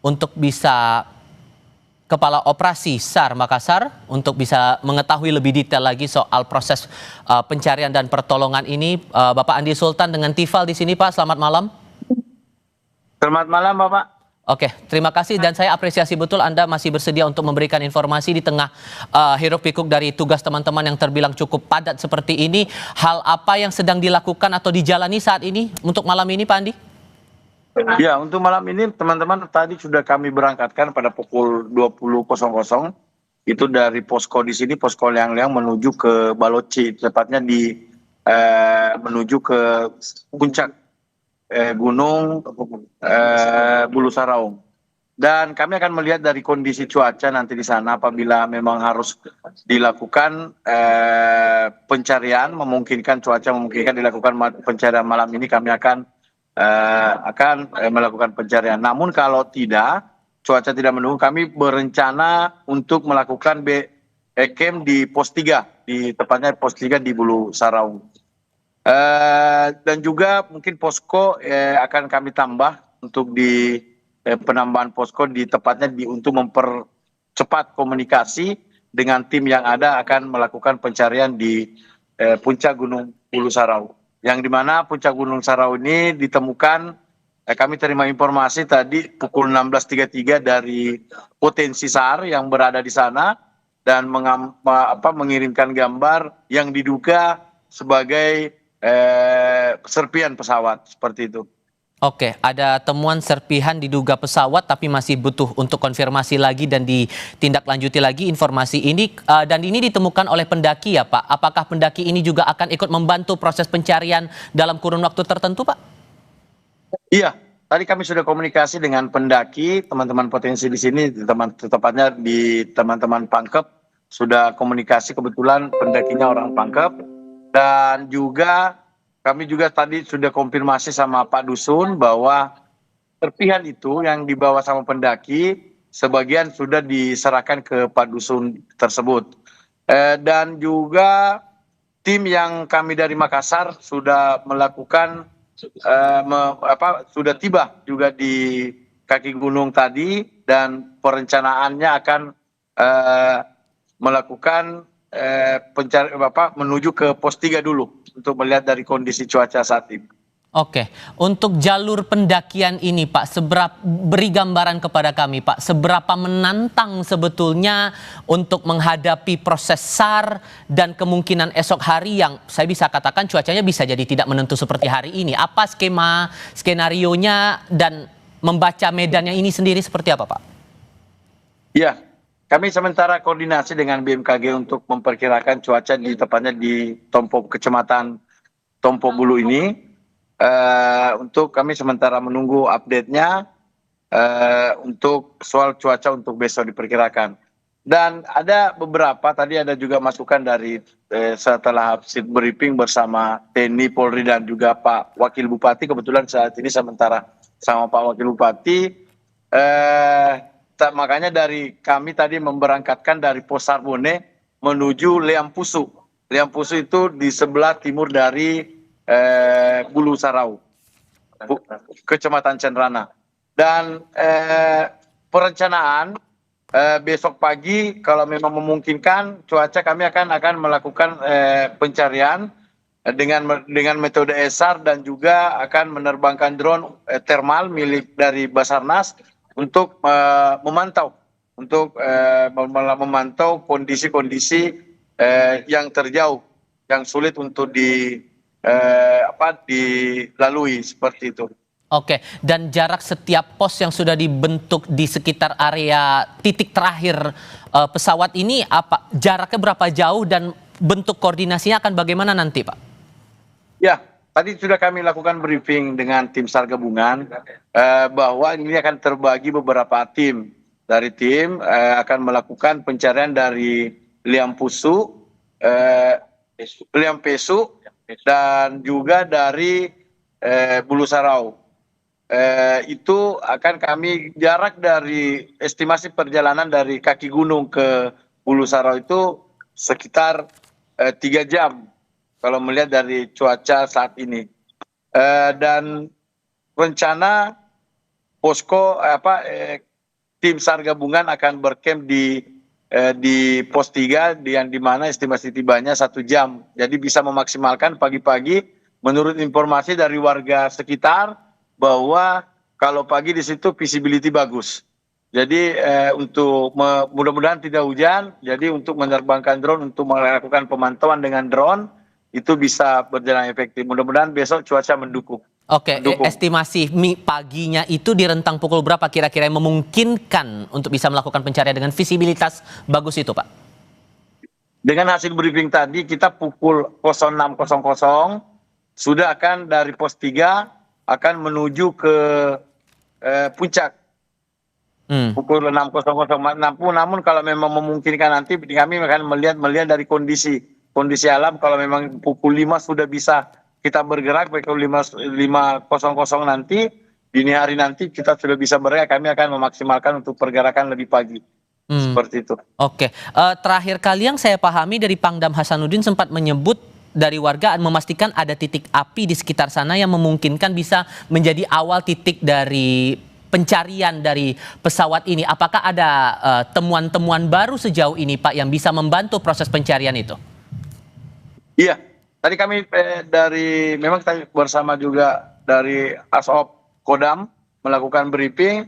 untuk bisa Kepala Operasi SAR Makassar untuk bisa mengetahui lebih detail lagi soal proses pencarian dan pertolongan ini. Bapak Andi Sultan dengan Tifal di sini, Pak. Selamat malam. Selamat malam, Bapak. Oke, terima kasih dan saya apresiasi betul Anda masih bersedia untuk memberikan informasi di tengah hiruk-pikuk dari tugas teman-teman yang terbilang cukup padat seperti ini. Hal apa yang sedang dilakukan atau dijalani saat ini untuk malam ini, Pak Andi? Ya, untuk malam ini teman-teman tadi sudah kami berangkatkan pada pukul 20.00 itu dari posko di sini, posko Liang-Liang menuju ke Baloci, tepatnya menuju ke puncak Gunung Bulu Saraung. Dan kami akan melihat dari kondisi cuaca nanti di sana apabila memang harus dilakukan pencarian, cuaca memungkinkan dilakukan pencarian malam ini, kami akan melakukan pencarian. Namun kalau tidak, cuaca tidak mendukung, kami berencana untuk melakukan camp di pos 3, tepatnya pos 3 di Bulu Saraung. Dan juga mungkin posko akan kami tambah untuk di penambahan posko tepatnya untuk mempercepat komunikasi dengan tim yang ada akan melakukan pencarian di puncak Gunung Bulu Saraung. Yang dimana puncak Gunung Saraung ini ditemukan, kami terima informasi tadi pukul 16.33 dari potensi SAR yang berada di sana dan mengirimkan gambar yang diduga sebagai serpihan pesawat seperti itu. Oke, ada temuan serpihan diduga pesawat tapi masih butuh untuk konfirmasi lagi dan ditindaklanjuti lagi informasi ini, dan ini ditemukan oleh pendaki ya Pak. Apakah pendaki ini juga akan ikut membantu proses pencarian dalam kurun waktu tertentu, Pak? Iya, tadi kami sudah komunikasi dengan pendaki, teman-teman potensi di sini, tepatnya di teman-teman Pangkep, sudah komunikasi, kebetulan pendakinya orang Pangkep, dan juga kami juga tadi sudah konfirmasi sama Pak Dusun bahwa serpihan itu yang dibawa sama pendaki, sebagian sudah diserahkan ke Pak Dusun tersebut. Dan juga tim yang kami dari Makassar sudah melakukan, sudah tiba juga di kaki gunung tadi, dan perencanaannya akan melakukan menuju ke pos 3 dulu untuk melihat dari kondisi cuaca saat ini. Oke, untuk jalur pendakian ini Pak, beri gambaran kepada kami Pak, seberapa menantang sebetulnya untuk menghadapi proses SAR dan kemungkinan esok hari yang saya bisa katakan cuacanya bisa jadi tidak menentu seperti hari ini. Apa skenarionya dan membaca medannya ini sendiri seperti apa Pak? Ya, kami sementara koordinasi dengan BMKG untuk memperkirakan cuaca tepatnya di Kecamatan Tompo Bulu ini. Untuk kami sementara menunggu update-nya untuk soal cuaca untuk besok diperkirakan. Dan ada beberapa, tadi ada juga masukan dari setelah briefing bersama TNI, Polri, dan juga Pak Wakil Bupati. Kebetulan saat ini sementara sama Pak Wakil Bupati. Makanya dari kami tadi memberangkatkan dari Pos Sarbone menuju Liampusu. Liampusu itu di sebelah timur dari Bulu Saraung, Kecamatan Cenrana. Dan perencanaan besok pagi kalau memang memungkinkan cuaca, kami akan melakukan pencarian dengan metode SAR dan juga akan menerbangkan drone thermal milik dari Basarnas untuk memantau kondisi-kondisi yang terjauh, yang sulit untuk dilalui seperti itu. Oke, dan jarak setiap pos yang sudah dibentuk di sekitar area titik terakhir pesawat ini, jaraknya berapa jauh dan bentuk koordinasinya akan bagaimana nanti Pak? Ya, tadi sudah kami lakukan briefing dengan tim SAR gabungan bahwa ini akan terbagi beberapa tim. Dari tim akan melakukan pencarian dari Liampusu, Liampesu, dan juga dari Bulu Saraung. Itu akan kami jarak dari estimasi perjalanan dari kaki gunung ke Bulu Saraung itu sekitar 3 jam kalau melihat dari cuaca saat ini. Dan rencana posko tim SAR gabungan akan bercamp di pos 3 yang dimana estimasi tibanya 1 jam. Jadi bisa memaksimalkan pagi-pagi menurut informasi dari warga sekitar bahwa kalau pagi di situ visibility bagus. Jadi untuk mudah-mudahan tidak hujan, jadi untuk menerbangkan drone, untuk melakukan pemantauan dengan drone itu bisa berjalan efektif. Mudah-mudahan besok cuaca mendukung. Oke, estimasi paginya itu di rentang pukul berapa kira-kira yang memungkinkan untuk bisa melakukan pencarian dengan visibilitas bagus itu, Pak? Dengan hasil briefing tadi kita pukul 06.00 sudah akan dari pos 3 akan menuju ke puncak. Pukul 6.00. Namun kalau memang memungkinkan nanti kami akan melihat dari kondisi alam. Kalau memang pukul 5 sudah bisa kita bergerak, pukul 5.00 nanti dini hari nanti kita sudah bisa bergerak, kami akan memaksimalkan untuk pergerakan lebih pagi. Seperti itu. Oke, terakhir kali yang saya pahami dari Pangdam Hasanuddin sempat menyebut dari warga memastikan ada titik api di sekitar sana yang memungkinkan bisa menjadi awal titik dari pencarian dari pesawat ini. Apakah ada temuan-temuan baru sejauh ini, Pak, yang bisa membantu proses pencarian itu? Iya, tadi kami memang tadi bersama juga dari Asop Kodam melakukan briefing.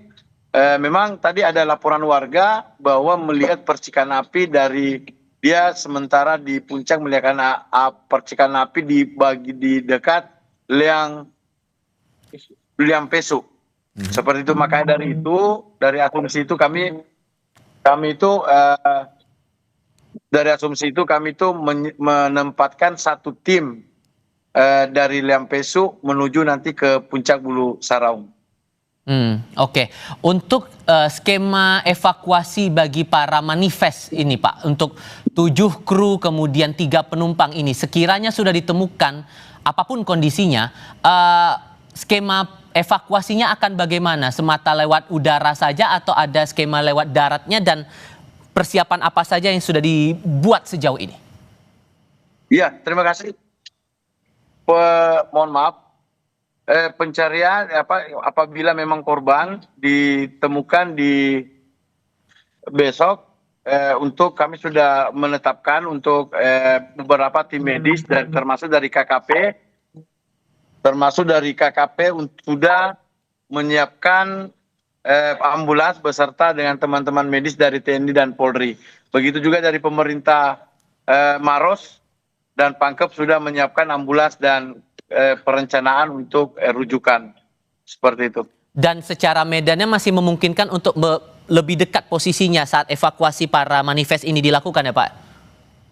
Memang tadi ada laporan warga bahwa melihat percikan api dari dia sementara di puncak melihat percikan api di dekat Liang Pesu. Seperti itu, makanya dari asumsi itu kami menempatkan satu tim dari Liang Pesu menuju nanti ke puncak Bulu Saraung. Oke. Untuk skema evakuasi bagi para manifest ini, Pak, untuk 7 kru kemudian 3 penumpang ini, sekiranya sudah ditemukan apapun kondisinya, skema evakuasinya akan bagaimana? Semata lewat udara saja atau ada skema lewat daratnya, dan persiapan apa saja yang sudah dibuat sejauh ini? Iya, terima kasih. Mohon maaf. Pencarian apabila memang korban ditemukan di besok, untuk kami sudah menetapkan untuk beberapa tim medis dan termasuk dari KKP sudah menyiapkan ambulans beserta dengan teman-teman medis dari TNI dan Polri. Begitu juga dari pemerintah Maros dan Pangkep sudah menyiapkan ambulans dan perencanaan untuk rujukan, seperti itu. Dan secara medannya masih memungkinkan untuk lebih dekat posisinya saat evakuasi para manifest ini dilakukan ya, Pak?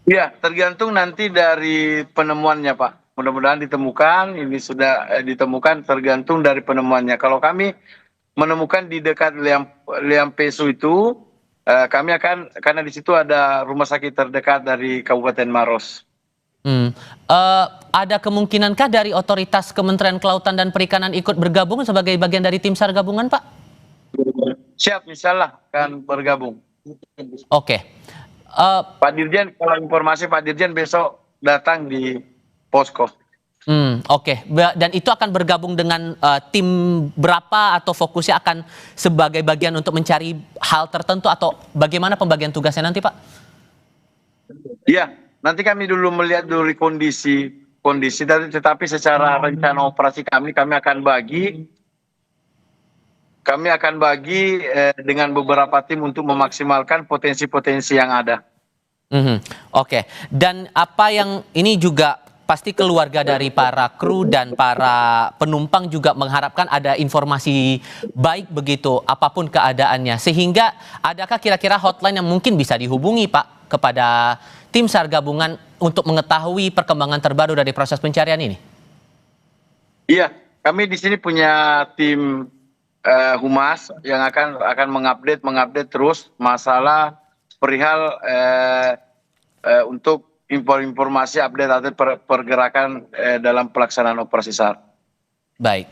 Iya, tergantung nanti dari penemuannya, Pak. Mudah-mudahan ditemukan, ini sudah ditemukan tergantung dari penemuannya. Kalau kami menemukan di dekat Liang Pesu itu, kami akan, karena di situ ada rumah sakit terdekat dari Kabupaten Maros. Ada kemungkinankah dari otoritas Kementerian Kelautan dan Perikanan ikut bergabung sebagai bagian dari tim SAR gabungan, Pak? Siap, insyaallah akan bergabung. Oke. Pak Dirjen, kalau informasi Pak Dirjen besok datang di posko. Oke. Dan itu akan bergabung dengan tim berapa atau fokusnya akan sebagai bagian untuk mencari hal tertentu atau bagaimana pembagian tugasnya nanti, Pak? Iya. Nanti kami dulu melihat dari kondisi tetapi secara rencana operasi kami akan bagi dengan beberapa tim untuk memaksimalkan potensi-potensi yang ada. Oke. Dan apa yang ini juga pasti keluarga dari para kru dan para penumpang juga mengharapkan ada informasi baik begitu apapun keadaannya, sehingga adakah kira-kira hotline yang mungkin bisa dihubungi, Pak, kepada tim SAR gabungan untuk mengetahui perkembangan terbaru dari proses pencarian ini? Iya, kami di sini punya tim humas yang akan mengupdate terus masalah perihal untuk informasi update pergerakan dalam pelaksanaan operasi SAR. Baik.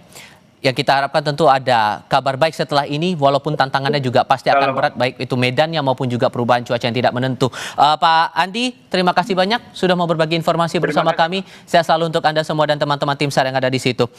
Yang kita harapkan tentu ada kabar baik setelah ini, walaupun tantangannya juga pasti akan berat, baik itu medannya maupun juga perubahan cuaca yang tidak menentu. Pak Andi, terima kasih banyak sudah mau berbagi informasi bersama kami. Saya selalu untuk Anda semua dan teman-teman tim SAR yang ada di situ.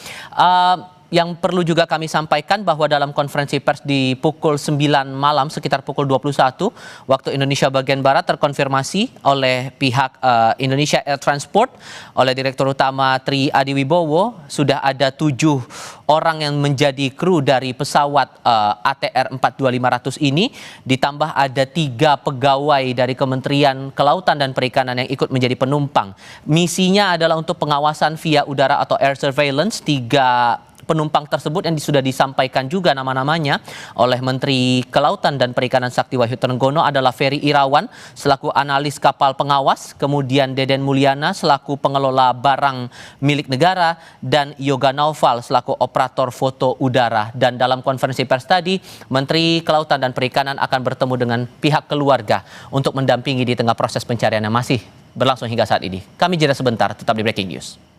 yang perlu juga kami sampaikan bahwa dalam konferensi pers di pukul 9 malam sekitar pukul 21 waktu Indonesia bagian Barat terkonfirmasi oleh pihak Indonesia Air Transport oleh Direktur Utama Tri Adi Wibowo sudah ada 7 orang yang menjadi kru dari pesawat ATR 42500 ini, ditambah ada 3 pegawai dari Kementerian Kelautan dan Perikanan yang ikut menjadi penumpang. Misinya adalah untuk pengawasan via udara atau air surveillance. 3 penumpang tersebut yang sudah disampaikan juga nama-namanya oleh Menteri Kelautan dan Perikanan Sakti Wahyu Trenggono adalah Ferry Irawan selaku analis kapal pengawas, kemudian Deden Mulyana selaku pengelola barang milik negara, dan Yoga Naufal selaku operator foto udara. Dan dalam konferensi pers tadi, Menteri Kelautan dan Perikanan akan bertemu dengan pihak keluarga untuk mendampingi di tengah proses pencarian yang masih berlangsung hingga saat ini. Kami jeda sebentar, tetap di Breaking News.